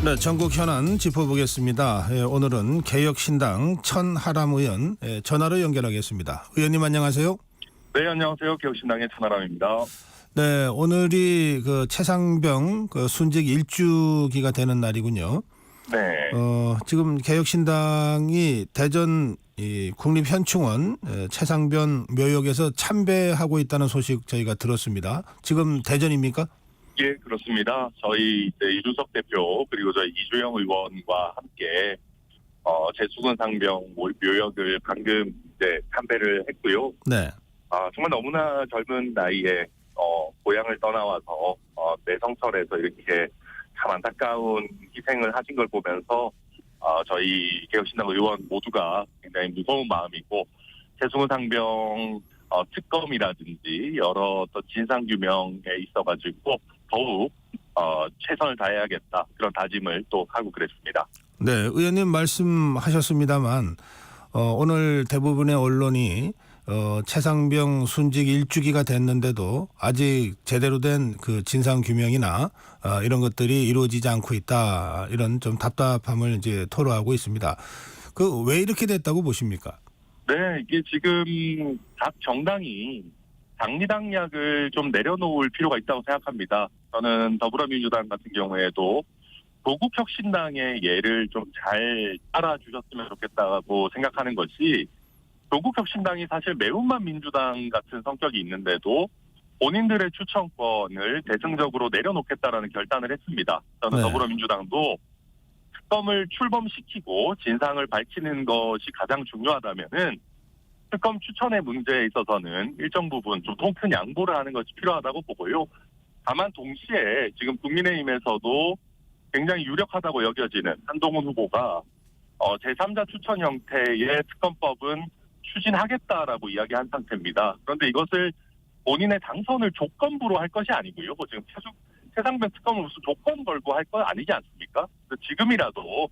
네, 전국 현안 짚어보겠습니다. 오늘은 개혁신당 천하람 의원 전화로 연결하겠습니다. 의원님 안녕하세요. 네, 안녕하세요. 개혁신당의 천하람입니다. 네, 오늘이 그 최상병 순직 1주기가 되는 날이군요. 네. 지금 개혁신당이 대전 이 국립현충원 최상병 묘역에서 참배하고 있다는 소식 저희가 들었습니다. 지금 대전입니까? 예, 그렇습니다. 저희 이준석 대표 그리고 저희 이주영 의원과 함께 제수군 상병 묘역을 방금 참배를 했고요. 네. 정말 너무나 젊은 나이에 고향을 떠나와서 내성철에서 이렇게 참 안타까운 희생을 하신 걸 보면서 저희 개혁신당 의원 모두가 굉장히 무거운 마음이고 제수군 상병 특검이라든지 여러 또 진상규명에 있어가지고 더욱 최선을 다해야겠다 그런 다짐을 또 하고 그랬습니다. 네, 의원님 말씀하셨습니다만 오늘 대부분의 언론이 최상병 순직 1주기가 됐는데도 아직 제대로 된 그 진상 규명이나 이런 것들이 이루어지지 않고 있다, 이런 좀 답답함을 이제 토로하고 있습니다. 그 왜 이렇게 됐다고 보십니까? 네, 이게 지금 각 정당이 당리당략을 좀 내려놓을 필요가 있다고 생각합니다. 저는 더불어민주당 같은 경우에도 조국혁신당의 예를 좀 잘 따라주셨으면 좋겠다고 생각하는 것이, 조국혁신당이 사실 매운맛 민주당 같은 성격이 있는데도 본인들의 추천권을 대승적으로 내려놓겠다라는 결단을 했습니다. 저는 네. 더불어민주당도 특검을 출범시키고 진상을 밝히는 것이 가장 중요하다면은 특검 추천의 문제에 있어서는 일정 부분 좀 통큰 양보를 하는 것이 필요하다고 보고요. 다만 동시에 지금 국민의힘에서도 굉장히 유력하다고 여겨지는 한동훈 후보가 제3자 추천 형태의 특검법은 추진하겠다라고 이야기한 상태입니다. 그런데 이것을 본인의 당선을 조건부로 할 것이 아니고요. 지금 최상병 특검을 무슨 조건 걸고 할 건 아니지 않습니까? 지금이라도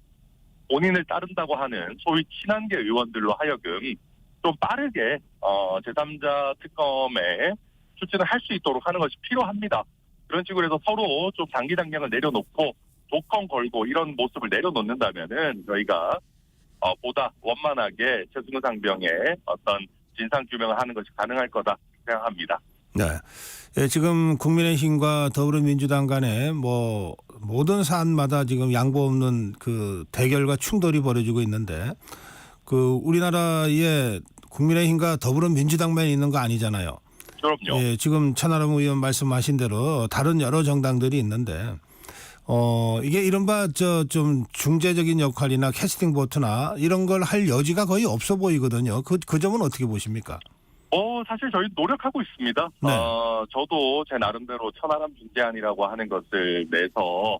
본인을 따른다고 하는 소위 친한계 의원들로 하여금 좀 빠르게 제3자 특검에 추진을 할 수 있도록 하는 것이 필요합니다. 그런 식으로 해서 서로 좀 장기당량을 내려놓고 조건 걸고 이런 모습을 내려놓는다면은 저희가 보다 원만하게 최승우 상병의 어떤 진상 규명을 하는 것이 가능할 거다 생각합니다. 네. 예, 지금 국민의힘과 더불어민주당 간에 모든 사안마다 지금 양보 없는 그 대결과 충돌이 벌어지고 있는데, 그 우리나라에 국민의힘과 더불어민주당만 있는 거 아니잖아요. 그럼요. 예, 지금 천하람 의원 말씀하신 대로 다른 여러 정당들이 있는데 이게 이른바 좀 중재적인 역할이나 캐스팅 보트나 이런 걸 할 여지가 거의 없어 보이거든요. 그 점은 어떻게 보십니까? 사실 저희 노력하고 있습니다. 네. 저도 제 나름대로 천하람 중재안이라고 하는 것을 내서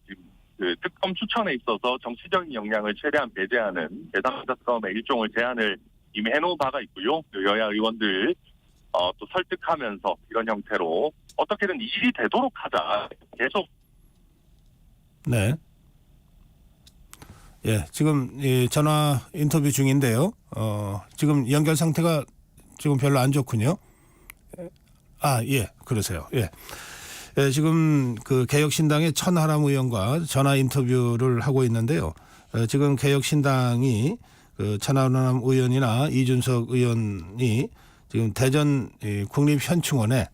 지금 그 특검 추천에 있어서 정치적인 영향을 최대한 배제하는 제3자 특검의 일종을 제안을 이미 해놓은 바가 있고요. 여야 의원들 또 설득하면서 이런 형태로 어떻게든 일이 되도록 하자. 계속. 네. 예, 지금 전화 인터뷰 중인데요. 지금 연결 상태가 지금 별로 안 좋군요. 예, 그러세요. 예. 예, 지금 그 개혁신당의 천하람 의원과 전화 인터뷰를 하고 있는데요. 지금 개혁신당이 그 천하람 의원이나 이준석 의원이 지금 대전 국립현충원에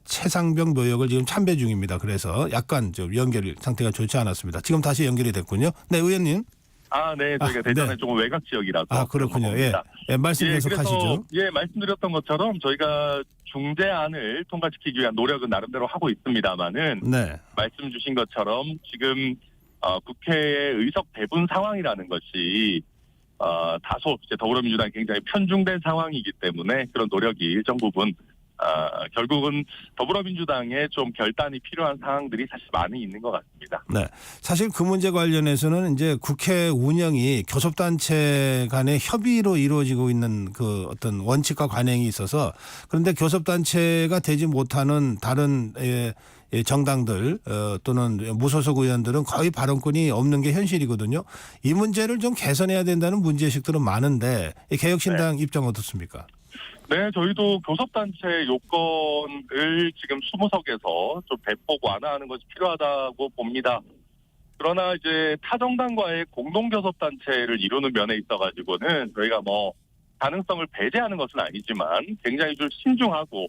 최상병 묘역을 지금 참배 중입니다. 그래서 약간 좀 연결 상태가 좋지 않았습니다. 지금 다시 연결이 됐군요. 네, 의원님. 네, 저희가 대전에 네. 조금 외곽 지역이라서. 그렇군요. 예. 말씀 계속하시죠. 예, 말씀드렸던 것처럼 저희가 중재안을 통과시키기 위한 노력은 나름대로 하고 있습니다만은, 네. 말씀 주신 것처럼 지금 국회의 의석 배분 상황이라는 것이 다소 이제 더불어민주당이 굉장히 편중된 상황이기 때문에 그런 노력이 일정 부분 결국은 더불어민주당의 좀 결단이 필요한 상황들이 사실 많이 있는 것 같습니다. 네, 사실 그 문제 관련해서는 이제 국회 운영이 교섭단체 간의 협의로 이루어지고 있는 그 어떤 원칙과 관행이 있어서, 그런데 교섭단체가 되지 못하는 다른 정당들 또는 무소속 의원들은 거의 발언권이 없는 게 현실이거든요. 이 문제를 좀 개선해야 된다는 문제의식들은 많은데 개혁신당 입장 어떻습니까? 네, 저희도 교섭단체 요건을 지금 20석에서 좀 대폭 완화하는 것이 필요하다고 봅니다. 그러나 이제 타정당과의 공동교섭단체를 이루는 면에 있어가지고는 저희가 뭐 가능성을 배제하는 것은 아니지만 굉장히 좀 신중하고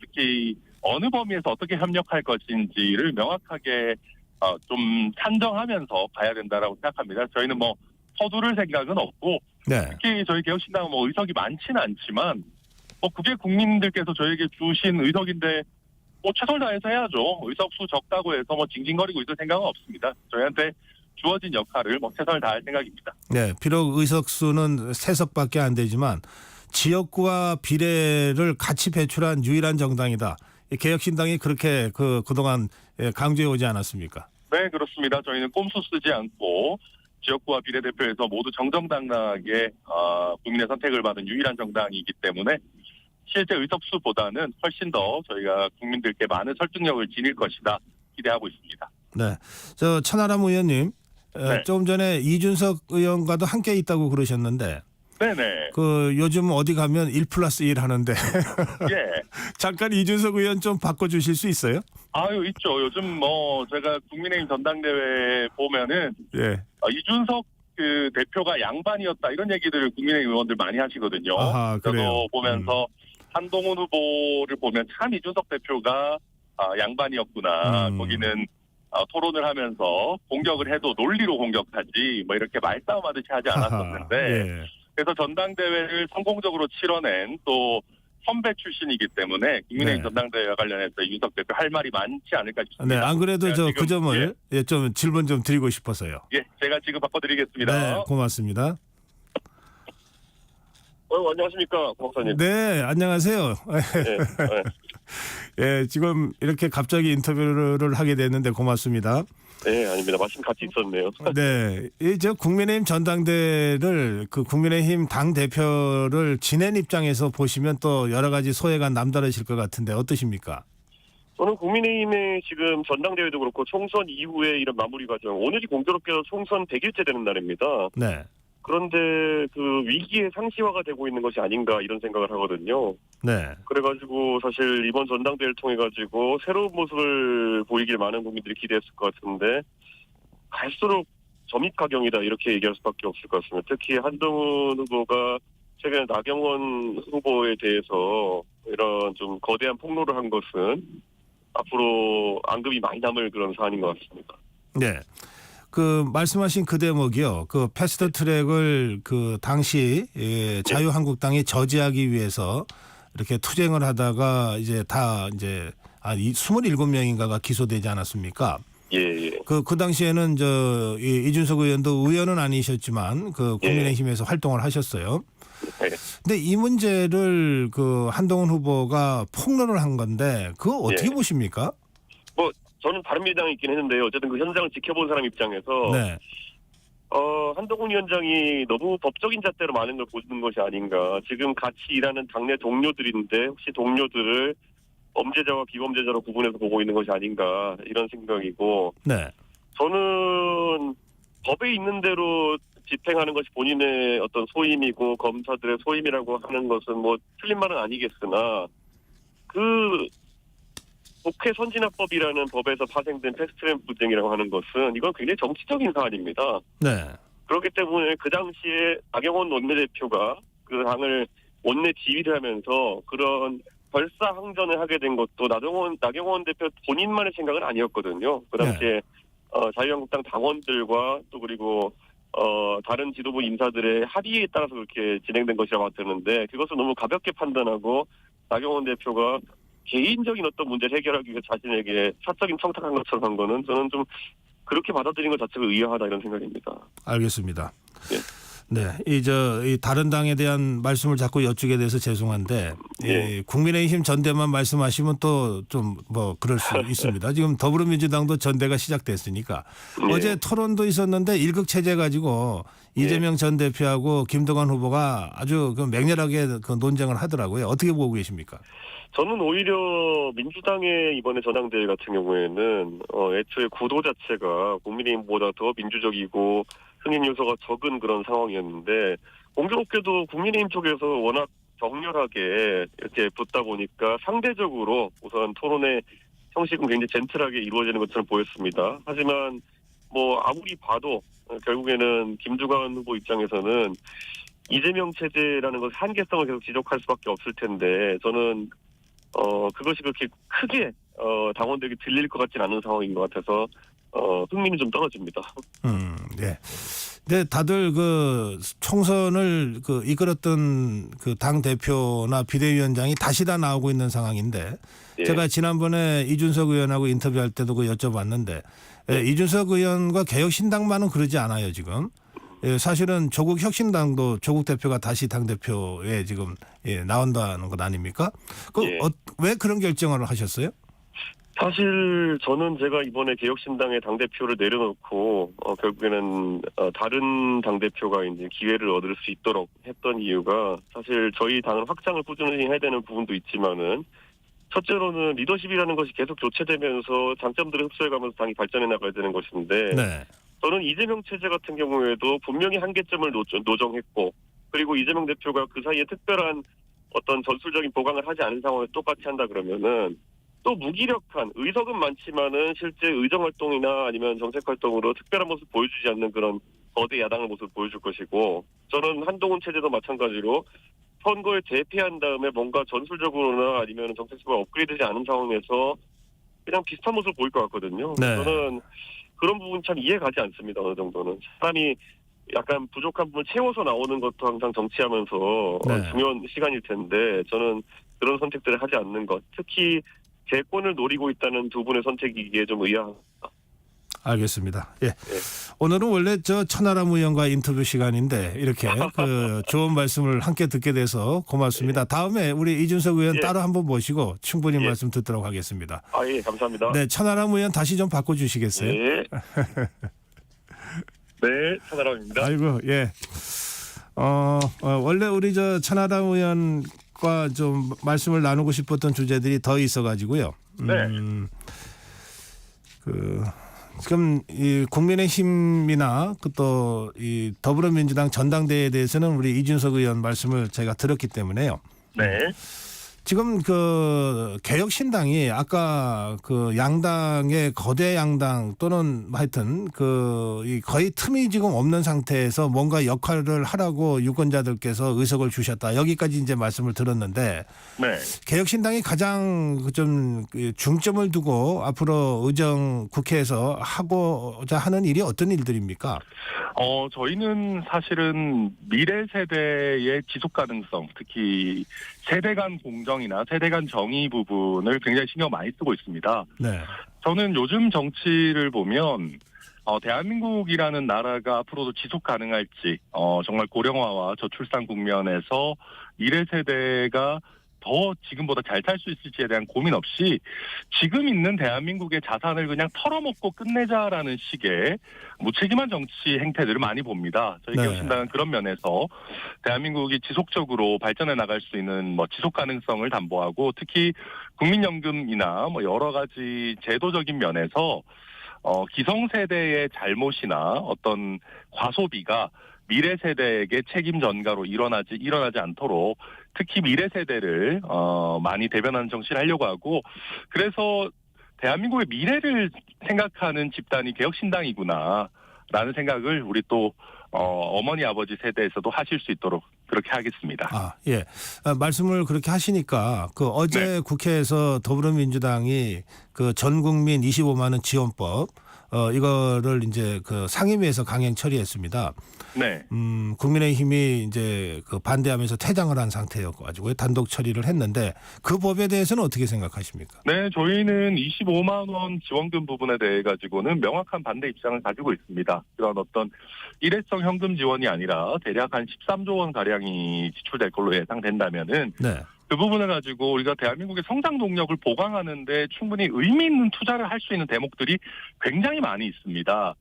특히 어느 범위에서 어떻게 협력할 것인지를 명확하게 좀 산정하면서 가야 된다라고 생각합니다. 저희는 뭐 서두를 생각은 없고 네. 특히 저희 개혁신당은 뭐 의석이 많지는 않지만 뭐 그게 국민들께서 저에게 주신 의석인데 뭐 최선을 다해서 해야죠. 의석수 적다고 해서 뭐 징징거리고 있을 생각은 없습니다. 저희한테 주어진 역할을 뭐 최선을 다할 생각입니다. 네. 비록 의석수는 3석밖에 안 되지만 지역구와 비례를 같이 배출한 유일한 정당이다. 개혁신당이 그렇게 그동안 강조해 오지 않았습니까? 네, 그렇습니다. 저희는 꼼수 쓰지 않고 지역구와 비례대표에서 모두 정정당당하게 국민의 선택을 받은 유일한 정당이기 때문에 실제 의석수보다는 훨씬 더 저희가 국민들께 많은 설득력을 지닐 것이다 기대하고 있습니다. 네. 저 천하람 의원님 네. 조금 전에 이준석 의원과도 함께 있다고 그러셨는데 네네. 요즘 어디 가면 1+1 하는데 예. 잠깐 이준석 의원 좀 바꿔주실 수 있어요? 아유, 있죠. 요즘 뭐 제가 국민의힘 전당대회 보면은 예. 이준석 그 대표가 양반이었다 이런 얘기들을 국민의힘 의원들 많이 하시거든요. 아하, 그래요. 저도 보면서 한동훈 후보를 보면 참 이준석 대표가 양반이었구나. 거기는 토론을 하면서 공격을 해도 논리로 공격하지 뭐 이렇게 말싸움하듯이 하지 않았었는데 예. 그래서 전당대회를 성공적으로 치러낸 또 선배 출신이기 때문에 국민의힘 네. 전당대회와 관련해서 이준석 대표 할 말이 많지 않을까 싶습니다. 네, 안 그래도 제가 저 지금, 그 점을 좀 질문 좀 드리고 싶어서요. 제가 지금 바꿔드리겠습니다. 네, 고맙습니다. 안녕하십니까, 박사님. 네, 안녕하세요. 예, 지금 이렇게 갑자기 인터뷰를 하게 됐는데 고맙습니다. 네, 아닙니다. 마침 같이 있었네요. 네, 저 국민의힘 전당대회를 국민의힘 당 대표를 지낸 입장에서 보시면 또 여러 가지 소회가 남다르실 것 같은데 어떠십니까? 저는 국민의힘의 지금 전당대회도 그렇고 총선 이후에 이런 마무리 과정, 오늘이 공교롭게도 총선 100일째 되는 날입니다. 네, 그런데 그 위기의 상시화가 되고 있는 것이 아닌가 이런 생각을 하거든요. 네, 그래가지고 사실 이번 전당대회를 통해가지고 새로운 모습을 보이길 많은 국민들이 기대했을 것 같은데 갈수록 점입가경이다 이렇게 얘기할 수밖에 없을 것 같습니다. 특히 한동훈 후보가 최근에 나경원 후보에 대해서 이런 좀 거대한 폭로를 한 것은 앞으로 앙금이 많이 남을 그런 사안인 것 같습니다. 네. 말씀하신 그 대목이요. 패스트 트랙을 당시 자유한국당이 저지하기 위해서 이렇게 투쟁을 하다가 이제 27명인가가 기소되지 않았습니까? 예. 그 당시에는 이준석 의원도 의원은 아니셨지만 국민의힘에서 활동을 하셨어요. 네. 근데 이 문제를 한동훈 후보가 폭로를 한 건데 그거 어떻게 보십니까? 저는 바른미래당에 있긴 했는데요. 어쨌든 그 현장을 지켜본 사람 입장에서 네. 한동훈 위원장이 너무 법적인 잣대로 많은 걸 보는 것이 아닌가. 지금 같이 일하는 당내 동료들인데 혹시 동료들을 범죄자와 비범죄자로 구분해서 보고 있는 것이 아닌가 이런 생각이고 네. 저는 법에 있는 대로 집행하는 것이 본인의 어떤 소임이고 검사들의 소임이라고 하는 것은 뭐 틀린 말은 아니겠으나 국회 선진화법이라는 법에서 파생된 패스트트랙 분쟁이라고 하는 것은 이건 굉장히 정치적인 사안입니다. 네. 그렇기 때문에 그 당시에 나경원 원내대표가 그 당을 원내 지휘를 하면서 그런 결사항전을 하게 된 것도 나경원 대표 본인만의 생각은 아니었거든요. 그 당시에 자유한국당 당원들과 또 그리고 다른 지도부 인사들의 합의에 따라서 그렇게 진행된 것이라고 봤었는데 그것을 너무 가볍게 판단하고 나경원 대표가 개인적인 어떤 문제를 해결하기 위해 자신에게 사적인 청탁한 것처럼 한 거는 저는 좀 그렇게 받아들인 것 자체가 의아하다 이런 생각입니다. 알겠습니다. 예. 네, 이 다른 당에 대한 말씀을 자꾸 여쭈게 돼서 죄송한데 국민의힘 전대만 말씀하시면 또 좀 그럴 수 있습니다. 지금 더불어민주당도 전대가 시작됐으니까 어제 토론도 있었는데 일극 체제 가지고 이재명 전 대표하고 김동완 후보가 아주 맹렬하게 논쟁을 하더라고요. 어떻게 보고 계십니까? 저는 오히려 민주당의 이번에 전당대회 같은 경우에는 애초에 구도 자체가 국민의힘보다 더 민주적이고 승인 요소가 적은 그런 상황이었는데 공교롭게도 국민의힘 쪽에서 워낙 격렬하게 이렇게 붙다 보니까 상대적으로 우선 토론의 형식은 굉장히 젠틀하게 이루어지는 것처럼 보였습니다. 하지만 뭐 아무리 봐도 결국에는 김두관 후보 입장에서는 이재명 체제라는 것의 한계성을 계속 지적할 수밖에 없을 텐데 저는 그것이 그렇게 크게 당원들에게 들릴 것 같지는 않은 상황인 것 같아서 흥미는 좀 떨어집니다. 네. 근데 다들 그 총선을 이끌었던 그 당 대표나 비대위원장이 다시 다 나오고 있는 상황인데 예. 제가 지난번에 이준석 의원하고 인터뷰할 때도 여쭤봤는데 이준석 의원과 개혁신당만은 그러지 않아요 지금. 사실은 조국 혁신당도 조국 대표가 다시 당 대표에 지금 나온다는 것 아닙니까? 예. 왜 그런 결정을 하셨어요? 사실 저는 제가 이번에 개혁신당의 당대표를 내려놓고 결국에는 다른 당대표가 이제 기회를 얻을 수 있도록 했던 이유가 사실 저희 당은 확장을 꾸준히 해야 되는 부분도 있지만은 첫째로는 리더십이라는 것이 계속 교체되면서 장점들을 흡수해가면서 당이 발전해 나가야 되는 것인데 네. 저는 이재명 체제 같은 경우에도 분명히 한계점을 노정했고 그리고 이재명 대표가 그 사이에 특별한 어떤 전술적인 보강을 하지 않은 상황에 똑같이 한다 그러면은 또 무기력한 의석은 많지만은 실제 의정활동이나 아니면 정책활동으로 특별한 모습 보여주지 않는 그런 거대 야당의 모습을 보여줄 것이고 저는 한동훈 체제도 마찬가지로 선거에 대패한 다음에 뭔가 전술적으로나 아니면 정책적으로 업그레이드되지 않은 상황에서 그냥 비슷한 모습을 보일 것 같거든요. 네. 저는 그런 부분 참 이해가지 않습니다. 어느 정도는 사람이 약간 부족한 부분 채워서 나오는 것도 항상 정치하면서 네. 중요한 시간일 텐데 저는 그런 선택들을 하지 않는 것 특히 대권을 노리고 있다는 두 분의 선택이기에 좀 의아합니다. 알겠습니다. 예. 오늘은 원래 천하람 의원과 인터뷰 시간인데 이렇게 좋은 말씀을 함께 듣게 돼서 고맙습니다. 다음에 우리 이준석 의원 따로 한번 모시고 충분히 말씀 듣도록 하겠습니다. 예, 감사합니다. 네, 천하람 의원 다시 좀 바꿔주시겠어요? 네. 네, 천하람입니다. 아이고, 예. 원래 우리 천하람 의원과 좀 말씀을 나누고 싶었던 주제들이 더 있어가지고요. 네. 지금 이 국민의힘이나 또 이 더불어민주당 전당대회에 대해서는 우리 이준석 의원 말씀을 제가 들었기 때문에요. 네. 지금 개혁신당이 아까 양당의 거대 양당 또는 하여튼 이 거의 틈이 지금 없는 상태에서 뭔가 역할을 하라고 유권자들께서 의석을 주셨다. 여기까지 이제 말씀을 들었는데 네. 개혁신당이 가장 좀 중점을 두고 앞으로 국회에서 하고자 하는 일이 어떤 일들입니까? 저희는 사실은 미래 세대의 지속 가능성, 특히 세대 간 공정이나 세대 간 정의 부분을 굉장히 신경 많이 쓰고 있습니다. 네. 저는 요즘 정치를 보면 대한민국이라는 나라가 앞으로도 지속 가능할지 정말 고령화와 저출산 국면에서 미래 세대가 더 지금보다 잘 살 수 있을지에 대한 고민 없이 지금 있는 대한민국의 자산을 그냥 털어먹고 끝내자라는 식의 무책임한 정치 행태들을 많이 봅니다. 저희 개혁신당은 그런 면에서 대한민국이 지속적으로 발전해 나갈 수 있는 지속 가능성을 담보하고 특히 국민연금이나 여러 가지 제도적인 면에서 기성세대의 잘못이나 어떤 과소비가 미래 세대에게 책임 전가로 일어나지 않도록 특히 미래 세대를 많이 대변하는 정치를 하려고 하고 그래서 대한민국의 미래를 생각하는 집단이 개혁신당이구나라는 생각을 우리 또 어머니 아버지 세대에서도 하실 수 있도록 그렇게 하겠습니다. 예. 말씀을 그렇게 하시니까 어제 국회에서 더불어민주당이 전 국민 25만 원 지원법 이거를 이제 상임위에서 강행 처리했습니다. 네. 국민의힘이 이제 반대하면서 퇴장을 한 상태여가지고 단독 처리를 했는데 그 법에 대해서는 어떻게 생각하십니까? 네, 저희는 25만 원 지원금 부분에 대해 가지고는 명확한 반대 입장을 가지고 있습니다. 그런 어떤 일회성 현금 지원이 아니라 대략 한 13조 원 가량이 지출될 걸로 예상된다면은. 네. 그 부분을 가지고 우리가 대한민국의 성장 동력을 보강하는데 충분히 의미 있는 투자를 할 수 있는 대목들이 굉장히 많이 있습니다.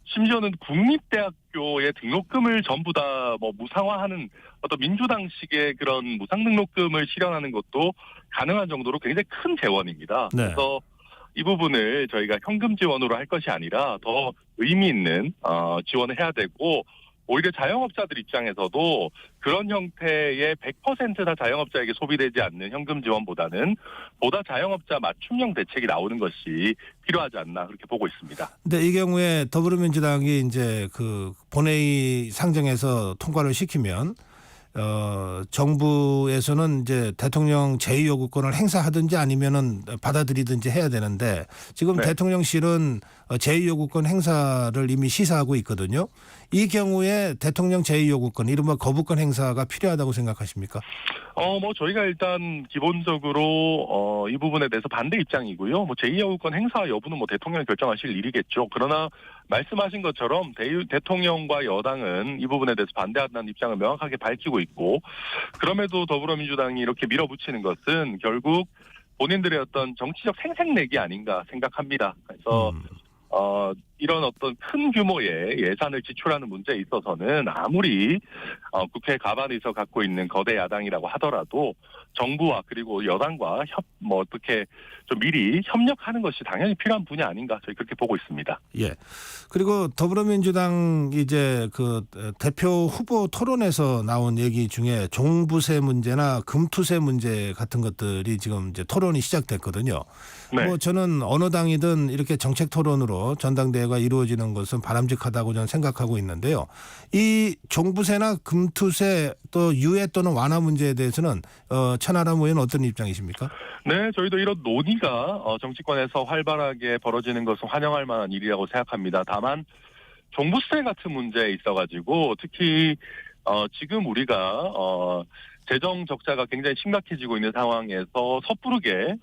심지어는 국립대학교의 등록금을 전부 다 무상화하는 어떤 민주당식의 그런 무상 등록금을 실현하는 것도 가능한 정도로 굉장히 큰 재원입니다. 네. 그래서 이 부분을 저희가 현금 지원으로 할 것이 아니라 더 의미 있는 지원을 해야 되고 오히려 자영업자들 입장에서도 그런 형태의 100%다 자영업자에게 소비되지 않는 현금 지원보다는 보다 자영업자 맞춤형 대책이 나오는 것이 필요하지 않나 그렇게 보고 있습니다. 근데 이 경우에 더불어민주당이 이제 그 본회의 상정에서 통과를 시키면 정부에서는 이제 대통령 제2요구권을 행사하든지 아니면은 받아들이든지 해야 되는데 지금 네. 대통령실은 제2요구권 행사를 이미 시사하고 있거든요. 이 경우에 대통령 제2요구권, 이른바 거부권 행사가 필요하다고 생각하십니까? 뭐 저희가 일단 기본적으로 이 부분에 대해서 반대 입장이고요. 뭐 제2요구권 행사 여부는 뭐 대통령이 결정하실 일이겠죠. 그러나 말씀하신 것처럼 대통령과 여당은 이 부분에 대해서 반대한다는 입장을 명확하게 밝히고 있고, 그럼에도 더불어민주당이 이렇게 밀어붙이는 것은 결국 본인들의 어떤 정치적 생색내기 아닌가 생각합니다. 그래서 이런 어떤 큰 규모의 예산을 지출하는 문제에 있어서는 아무리 국회 가반에서 갖고 있는 거대 야당이라고 하더라도 정부와 그리고 여당과 어떻게 좀 미리 협력하는 것이 당연히 필요한 분야 아닌가 저희 그렇게 보고 있습니다. 예. 그리고 더불어민주당 이제 그 대표 후보 토론에서 나온 얘기 중에 종부세 문제나 금투세 문제 같은 것들이 지금 이제 토론이 시작됐거든요. 네. 뭐 저는 어느 당이든 이렇게 정책 토론으로 전당대회가 이루어지는 것은 바람직하다고 저는 생각하고 있는데요. 이 종부세나 금투세 또 유예 또는 완화 문제에 대해서는 천하람 의원 어떤 입장이십니까? 네, 저희도 이런 논의가 정치권에서 활발하게 벌어지는 것은 환영할 만한 일이라고 생각합니다. 다만 종부세 같은 문제에 있어가지고 특히 지금 우리가 재정 적자가 굉장히 심각해지고 있는 상황에서 섣부르게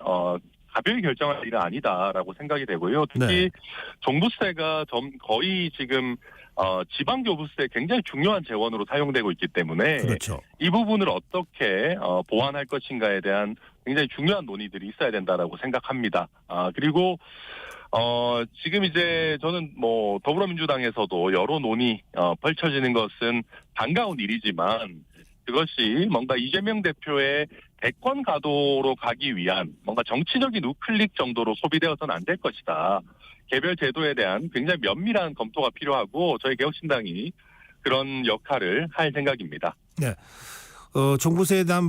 가벼이 결정할 일은 아니다라고 생각이 되고요. 특히 네. 종부세가 거의 지금 지방교부세 굉장히 중요한 재원으로 사용되고 있기 때문에 그렇죠. 이 부분을 어떻게 보완할 것인가에 대한 굉장히 중요한 논의들이 있어야 된다라고 생각합니다. 그리고 지금 이제 저는 뭐 더불어민주당에서도 여러 논의 펼쳐지는 것은 반가운 일이지만 그것이 뭔가 이재명 대표의 대권 가도로 가기 위한 뭔가 정치적인 우클릭 정도로 소비되어서는 안 될 것이다. 개별 제도에 대한 굉장히 면밀한 검토가 필요하고 저희 개혁신당이 그런 역할을 할 생각입니다. 네. 종부세에 대한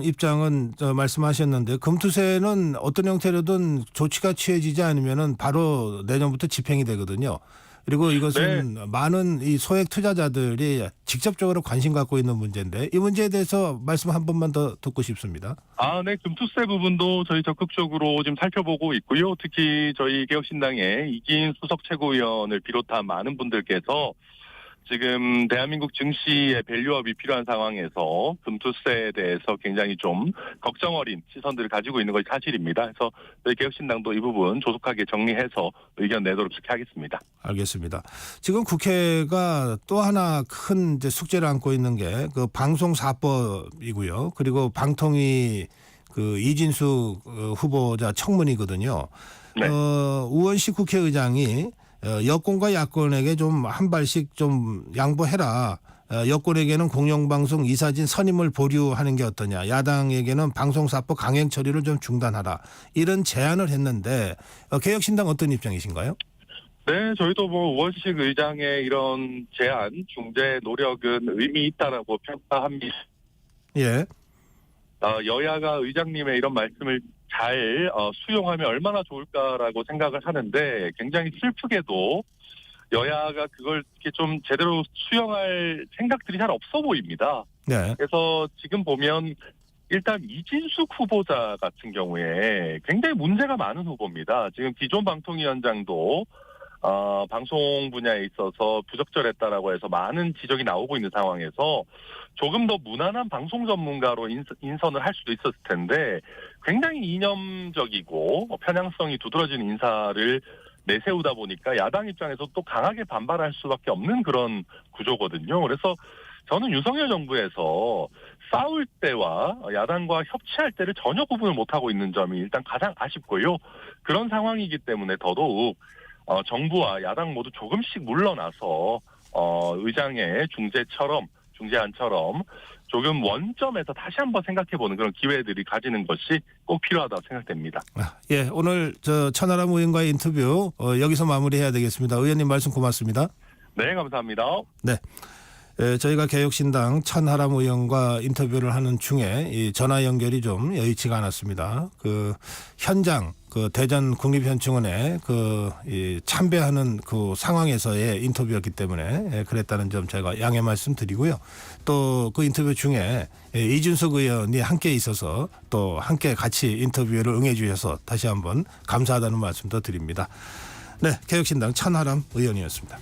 입장은 말씀하셨는데 금투세는 어떤 형태로든 조치가 취해지지 않으면은 바로 내년부터 집행이 되거든요. 그리고 이것은 많은 이 소액 투자자들이 직접적으로 관심 갖고 있는 문제인데 이 문제에 대해서 말씀 한 번만 더 듣고 싶습니다. 네. 금투세 부분도 저희 적극적으로 지금 살펴보고 있고요. 특히 저희 개혁신당의 이기인 수석 최고위원을 비롯한 많은 분들께서 지금 대한민국 증시의 밸류업이 필요한 상황에서 금투세에 대해서 굉장히 좀 걱정 어린 시선들을 가지고 있는 것이 사실입니다. 그래서 저희 개혁신당도 이 부분 조속하게 정리해서 의견 내도록 그렇게 하겠습니다. 알겠습니다. 지금 국회가 또 하나 큰 이제 숙제를 안고 있는 게 그 방송사법이고요. 그리고 방통위 그 이진수 후보자 청문이거든요. 네. 우원식 국회의장이 여권과 야권에게 좀 한 발씩 좀 양보해라. 여권에게는 공영방송 이사진 선임을 보류하는 게 어떠냐. 야당에게는 방송사법 강행 처리를 좀 중단하라. 이런 제안을 했는데 개혁신당 어떤 입장이신가요? 네, 저희도 뭐 우원식 의장의 이런 제안, 중재 노력은 의미 있다라고 평가합니다. 예. 여야가 의장님의 이런 말씀을 잘 수용하면 얼마나 좋을까라고 생각을 하는데 굉장히 슬프게도 여야가 그걸 이렇게 좀 제대로 수용할 생각들이 잘 없어 보입니다. 네. 그래서 지금 보면 일단 이진숙 후보자 같은 경우에 굉장히 문제가 많은 후보입니다. 지금 기존 방통위원장도 방송 분야에 있어서 부적절했다라고 해서 많은 지적이 나오고 있는 상황에서 조금 더 무난한 방송 전문가로 인선을 할 수도 있었을 텐데 굉장히 이념적이고 편향성이 두드러지는 인사를 내세우다 보니까 야당 입장에서 또 강하게 반발할 수밖에 없는 그런 구조거든요. 그래서 저는 윤석열 정부에서 싸울 때와 야당과 협치할 때를 전혀 구분을 못하고 있는 점이 일단 가장 아쉽고요. 그런 상황이기 때문에 더더욱 정부와 야당 모두 조금씩 물러나서 의장의 중재안처럼 조금 원점에서 다시 한번 생각해보는 그런 기회들이 가지는 것이 꼭 필요하다고 생각됩니다. 예, 오늘 천하람 의원과의 인터뷰 여기서 마무리해야 되겠습니다. 의원님 말씀 고맙습니다. 네, 감사합니다. 네. 저희가 개혁신당 천하람 의원과 인터뷰를 하는 중에 이 전화 연결이 좀 여의치가 않았습니다. 그 현장 그 대전 국립현충원에 이 참배하는 그 상황에서의 인터뷰였기 때문에 그랬다는 점 제가 양해 말씀드리고요. 또 그 인터뷰 중에 이준석 의원이 함께 있어서 또 함께 같이 인터뷰를 응해 주셔서 다시 한번 감사하다는 말씀도 드립니다. 네, 개혁신당 천하람 의원이었습니다.